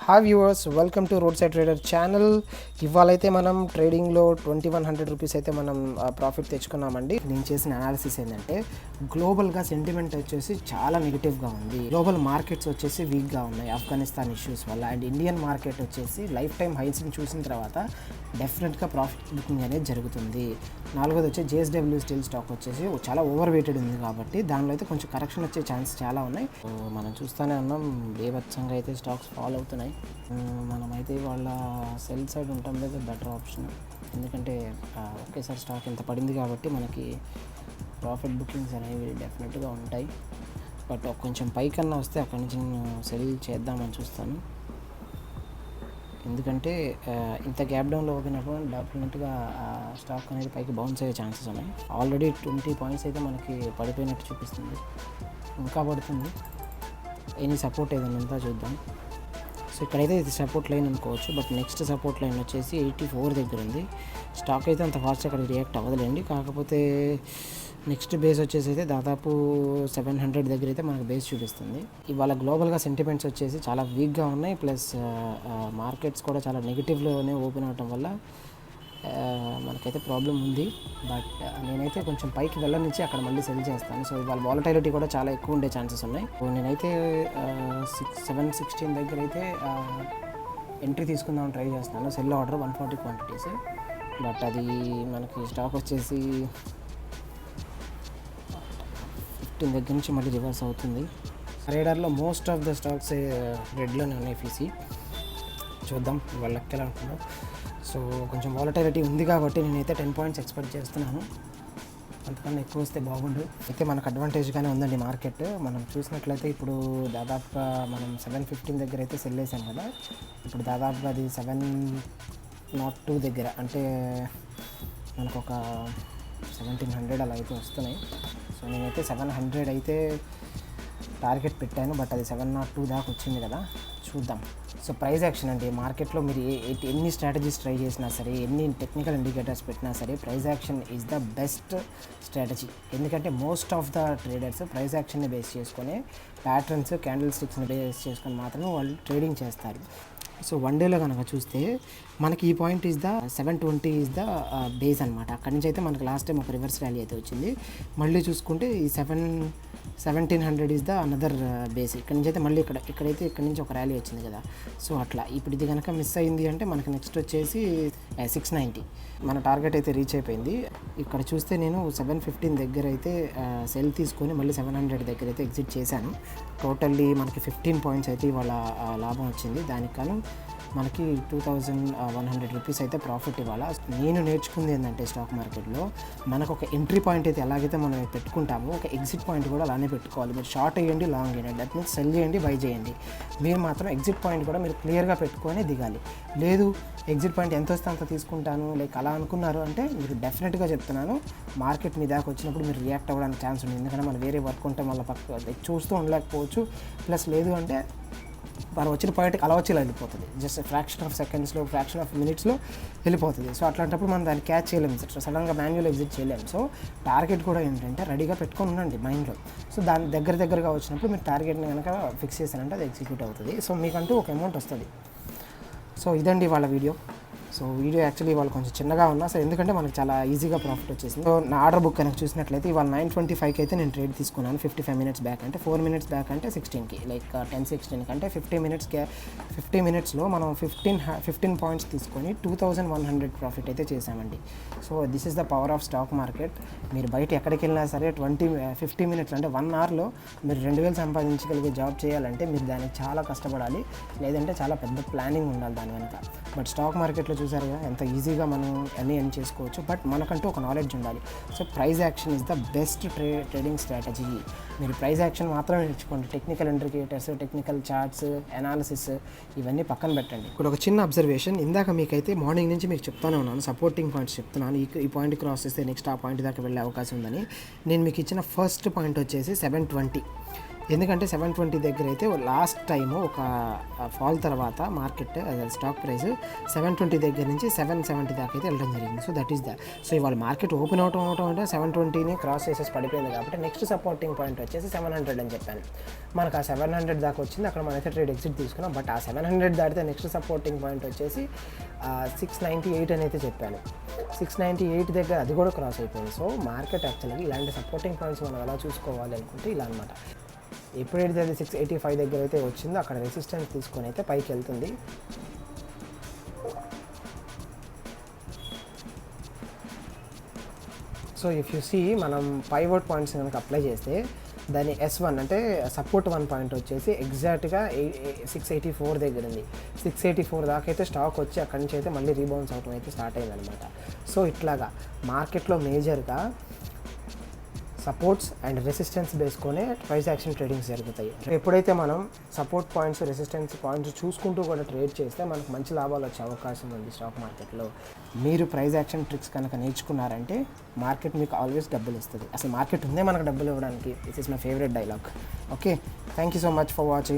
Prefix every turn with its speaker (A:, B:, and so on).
A: Hi viewers, welcome to road side trader channel. ఇవాళైతే మనం ట్రేడింగ్లో 2100 రూపీస్ అయితే మనం ప్రాఫిట్ తెచ్చుకున్నామండి. నేను చేసిన అనాలిసిస్ ఏంటంటే గ్లోబల్గా సెంటిమెంట్ వచ్చేసి చాలా నెగిటివ్గా ఉంది. గ్లోబల్ మార్కెట్స్ వచ్చేసి వీక్గా ఉన్నాయి ఆఫ్ఘనిస్తాన్ ఇష్యూస్ వల్ల. అండ్ ఇండియన్ మార్కెట్ వచ్చేసి లైఫ్ టైం హైస్ని చూసిన తర్వాత డెఫినెట్గా ప్రాఫిట్ బుకింగ్ అనేది జరుగుతుంది. నాలుగోది వచ్చి JSW స్టీల్ స్టాక్ వచ్చేసి చాలా ఓవర్ వెయిటెడ్ ఉంది కాబట్టి దానిలో అయితే కొంచెం కరెక్షన్ వచ్చే ఛాన్స్ చాలా ఉన్నాయి. మనం చూస్తూనే ఉన్నాం, బేభత్సంగా అయితే స్టాక్స్ ఫాలో అవుతున్నాయి. మనమైతే వాళ్ళ సెల్ సైడ్ ఉండటం లేదు బెటర్ ఆప్షన్, ఎందుకంటే ఒకేసారి స్టాక్ ఎంత పడింది కాబట్టి మనకి ప్రాఫిట్ బుకింగ్స్ అనేవి డెఫినెట్గా ఉంటాయి. బట్ కొంచెం పైకన్నా వస్తే అక్కడి నుంచి నేను సెల్ చేద్దామని చూస్తాను, ఎందుకంటే ఇంత గ్యాప్ డౌన్లో ఓపెనప్పుడు డెఫినెట్గా స్టాక్ అనేది పైకి బౌన్స్ అయ్యే ఛాన్సెస్ ఉన్నాయి. ఆల్రెడీ 20 పాయింట్స్ అయితే మనకి పడిపోయినట్టు చూపిస్తుంది, ఇంకా పడుతుంది. ఎనీ సపోర్ట్ ఏదైనా ఉందా చూద్దాం. సో ఇక్కడైతే ఇది సపోర్ట్ లైన్ అనుకోవచ్చు, బట్ నెక్స్ట్ సపోర్ట్ లైన్ వచ్చేసి 84 దగ్గర ఉంది. స్టాక్ అయితే అంత ఫాస్ట్ అక్కడ రియాక్ట్ అవ్వదులేండి, కాకపోతే నెక్స్ట్ బేస్ వచ్చేసి అయితే దాదాపు 700 దగ్గర అయితే మనకు బేస్ చూపిస్తుంది. ఇవాళ గ్లోబల్గా సెంటిమెంట్స్ వచ్చేసి చాలా వీక్గా ఉన్నాయి, ప్లస్ మార్కెట్స్ కూడా చాలా నెగిటివ్లోనే ఓపెన్ అవటం వల్ల మనకైతే ప్రాబ్లం ఉంది. బట్ నేనైతే కొంచెం పైకి వెళ్ళనిచ్చి అక్కడ మళ్ళీ సెల్ చేస్తాను. సో ఇవాళ వాలటైలిటీ కూడా చాలా ఎక్కువ ఉండే ఛాన్సెస్ ఉన్నాయి. నేనైతే 716 దగ్గర అయితే ఎంట్రీ తీసుకుందామని ట్రై చేస్తాను. సెల్ ఆర్డర్ 140 క్వాంటిటీస్, బట్ అది మనకి స్టాక్ వచ్చేసి 15 దగ్గర నుంచి మళ్ళీ రివర్స్ అవుతుంది. రేడర్లో మోస్ట్ ఆఫ్ ద స్టాక్స్ రెడ్లోనే ఉన్నాయి. ఫీసీ చూద్దాం వాళ్ళ లెక్కలు అనుకున్నాం. సో కొంచెం వాలటైలిటీ ఉంది కాబట్టి నేనైతే 10 పాయింట్స్ ఎక్స్పెక్ట్ చేస్తున్నాను, అంతకన్నా ఎక్కువ వస్తే బాగుండు. అయితే మనకు అడ్వాంటేజ్గానే ఉందండి మార్కెట్. మనం చూసినట్లయితే ఇప్పుడు దాదాపుగా మనం 715 దగ్గర అయితే సెల్ వేసాం కదా, ఇప్పుడు దాదాపుగా అది 702 దగ్గర, అంటే మనకు ఒక 1700 అలా అయితే వస్తున్నాయి. సో నేనైతే 700 అయితే టార్గెట్ పెట్టాను, బట్ అది 702 దాకా వచ్చింది కదా, చూద్దాం. సో ప్రైస్ యాక్షన్ అండి, మార్కెట్లో మీరు ఎన్ని స్ట్రాటజీస్ ట్రై చేసినా సరే, ఎన్ని టెక్నికల్ ఇండికేటర్స్ పెట్టినా సరే, price action is the best strategy. ఎందుకంటే most of the traders price యాక్షన్ని బేస్ చేసుకొని, ప్యాటర్న్స్, క్యాండిల్ స్టిక్స్ని బేస్ చేసుకొని మాత్రమే వాళ్ళు ట్రేడింగ్ చేస్తారు. సో వన్ డేలో కనుక చూస్తే మనకి ఈ point is the 720 is the base అనమాట. అక్కడి నుంచి అయితే మనకి లాస్ట్ టైం ఒక రివర్స్ ర్యాలీ అయితే వచ్చింది. మళ్ళీ చూసుకుంటే ఈ 1700 ఈజ్ ద అనదర్ బేస్. ఇక్కడ నుంచి అయితే మళ్ళీ ఇక్కడైతే ఇక్కడ నుంచి ఒక ర్యాలీ వచ్చింది కదా. సో అట్లా ఇప్పుడు ఇది కనుక మిస్ అయింది అంటే మనకి నెక్స్ట్ వచ్చేసి 690 మన టార్గెట్ అయితే రీచ్ అయిపోయింది. ఇక్కడ చూస్తే నేను 715 దగ్గర అయితే సెల్ తీసుకొని మళ్ళీ 700 దగ్గర అయితే ఎగ్జిట్ చేశాను. టోటల్లీ మనకి 15 పాయింట్స్ అయితే ఇవాళ లాభం వచ్చింది. దానికను మనకి 2100 రూపీస్ అయితే ప్రాఫిట్ ఇవ్వాల. నేను నేర్చుకుంది ఏంటంటే స్టాక్ మార్కెట్లో మనకు ఒక ఎంట్రీ పాయింట్ అయితే ఎలాగైతే మనం పెట్టుకుంటామో, ఒక ఎగ్జిట్ పాయింట్ కూడా అలానే పెట్టుకోవాలి. మీరు షార్ట్ వేయండి, లాంగ్ వేయండి, దట్ మీన్స్ సెల్ చేయండి, బై చేయండి. మీరు మాత్రం ఎగ్జిట్ పాయింట్ కూడా మీరు క్లియర్గా పెట్టుకొని దిగాలి. లేదు ఎగ్జిట్ పాయింట్ ఎంత వస్తే అంత తీసుకుంటాను లైక్ అలా అనుకున్నారు అంటే మీరు డెఫినెట్గా చెప్తున్నాను, మార్కెట్ మీ దాకా వచ్చినప్పుడు మీరు రియాక్ట్ అవ్వడానికి ఛాన్స్ ఉంది. ఎందుకంటే మనం వేరే వర్క్ ఉంటే మళ్ళీ పక్క చూస్తూ ఉండలేకపోవచ్చు. ప్లస్ లేదు అంటే మనం వచ్చిన పాయింట్కి అలా వచ్చి వెళ్ళిపోతుంది, జస్ట్ ఫ్రాక్షన్ ఆఫ్ సెకండ్స్లో, ఫ్రాక్షన్ ఆఫ్ మినిట్స్లో వెళ్ళిపోతుంది. సో అట్లాంటప్పుడు మనం దాన్ని క్యాచ్ చేయలేము, సడన్గా మాన్యువల్ ఎగ్జిట్ చేయలేము. సో టార్గెట్ కూడా ఏంటంటే రెడీగా పెట్టుకొని ఉండండి మైండ్లో. సో దాని దగ్గరగా వచ్చినప్పుడు మీరు టార్గెట్ని కనుక ఫిక్స్ చేశారంటే అది ఎగ్జిక్యూట్ అవుతుంది. సో మీకంటూ ఒక అమౌంట్ వస్తుంది. సో ఇదండి వాళ్ళ వీడియో. సో వీడియో యాక్చువల్లీ వాళ్ళు కొంచెం చిన్నగా ఉన్నా సో ఎందుకంటే మనకి చాలా ఈజీగా ప్రాఫిట్ వచ్చేసింది. సో నా ఆర్డర్ బుక్ కనుక చూసినట్లయితే ఇవాళ 925కి అయితే నేను ట్రేడ్ తీసుకున్నాను. 55 మినిట్స్ బ్యాక్ అంటే 4 మినిట్స్ బ్యాక్ అంటే 16కి, లైక్ 10-16 అంటే 50 మినిట్స్లో మనం 15 పాయింట్స్ తీసుకొని 2100 ప్రాఫిట్ అయితే చేసామండి. So this is the power of stock market. మీరు బయట ఎక్కడికి వెళ్ళినా సరే 50 మినిట్స్ అంటే 1 అవర్లో మీరు 2000 సంపాదించగలిగే జాబ్ చేయాలంటే మీరు దానికి చాలా కష్టపడాలి, లేదంటే చాలా పెద్ద ప్లానింగ్ ఉండాలి దాని వెనుక. బట్ స్టాక్ మార్కెట్లో చూసారు కదా ఎంత ఈజీగా మనం అన్నీ చేసుకోవచ్చు, బట్ మనకంటూ ఒక నాలెడ్జ్ ఉండాలి. So price action is the best trading strategy. మీరు ప్రైస్ యాక్షన్ మాత్రమే నేర్చుకోండి, technical indicators, technical charts, analysis ఇవన్నీ పక్కన పెట్టండి. ఇప్పుడు ఒక చిన్న అబ్జర్వేషన్, ఇందాక మీకైతే మార్నింగ్ నుంచి మీకు చెప్తానే ఉన్నాను, సపోర్టింగ్ పాయింట్స్ చెప్తున్నాను. ఈ పాయింట్ క్రాస్ చేస్తే నెక్స్ట్ ఆ పాయింట్ దాకా వెళ్ళే అవకాశం ఉందని. నేను మీకు ఇచ్చిన ఫస్ట్ పాయింట్ వచ్చేసి 720. ఎందుకంటే 720 దగ్గర అయితే లాస్ట్ టైము ఒక ఫాల్ తర్వాత మార్కెట్ స్టాక్ ప్రైస్ 720 దగ్గర నుంచి 770 దాకా అయితే వెళ్ళడం జరిగింది. సో దట్ ఈస్ సో ఇవాళ మార్కెట్ ఓపెన్ అవటం అంటే 720ని క్రాస్ చేసేసి పడిపోయింది కాబట్టి నెక్స్ట్ సపోర్టింగ్ పాయింట్ వచ్చేసి 700 అని చెప్పాను. మనకు ఆ 700 దాకా వచ్చింది, అక్కడ మనైతే ట్రేడ్ ఎగ్జిట్ తీసుకున్నాం. బట్ ఆ 700 దాటితే నెక్స్ట్ సపోర్టింగ్ పాయింట్ వచ్చేసి 698 అని అయితే చెప్పాను. 698 దగ్గర అది కూడా క్రాస్ అయిపోయింది. సో మార్కెట్ యాక్చువల్గా ఇలాంటి సపోర్టింగ్ పాయింట్స్ మనం ఎలా చూసుకోవాలి అనుకుంటే ఇలా అనమాట. ఎప్పుడైతే అది 685 దగ్గర అయితే వచ్చిందో అక్కడ రెసిస్టెన్స్ తీసుకొని అయితే పైకి వెళ్తుంది. సో ఇఫ్ యూ సీ మనం పైవోట్ పాయింట్స్ కనుక అప్లై చేస్తే దాని S1 అంటే సపోర్ట్ 1 పాయింట్ వచ్చేసి ఎగ్జాక్ట్గా 684 దగ్గర ఉంది. 684 దాకా అయితే స్టాక్ వచ్చి అక్కడి నుంచి అయితే మళ్ళీ రీబౌన్స్ అవటం అయితే స్టార్ట్ అయిందనమాట. సో ఇట్లాగా మార్కెట్లో మేజర్గా సపోర్ట్స్ అండ్ రెసిస్టెన్స్ బేస్కొనే ప్రైస్ యాక్షన్ ట్రేడింగ్స్ జరుగుతాయి. ఎప్పుడైతే మనం సపోర్ట్ పాయింట్స్ రెసిస్టెన్స్ పాయింట్స్ చూసుకుంటూ కూడా ట్రేడ్ చేస్తే మనకు మంచి లాభాలు వచ్చే అవకాశం ఉంది స్టాక్ మార్కెట్లో. మీరు ప్రైస్ యాక్షన్ ట్రిక్స్ కనుక నేర్చుకున్నారంటే మార్కెట్ మీకు ఆల్వేస్ డబ్బులు ఇస్తుంది. అసలు మార్కెట్ ఉందే మనకు డబ్బులు ఇవ్వడానికి. This is my favourite dialogue. Okay, thank you so much for watching.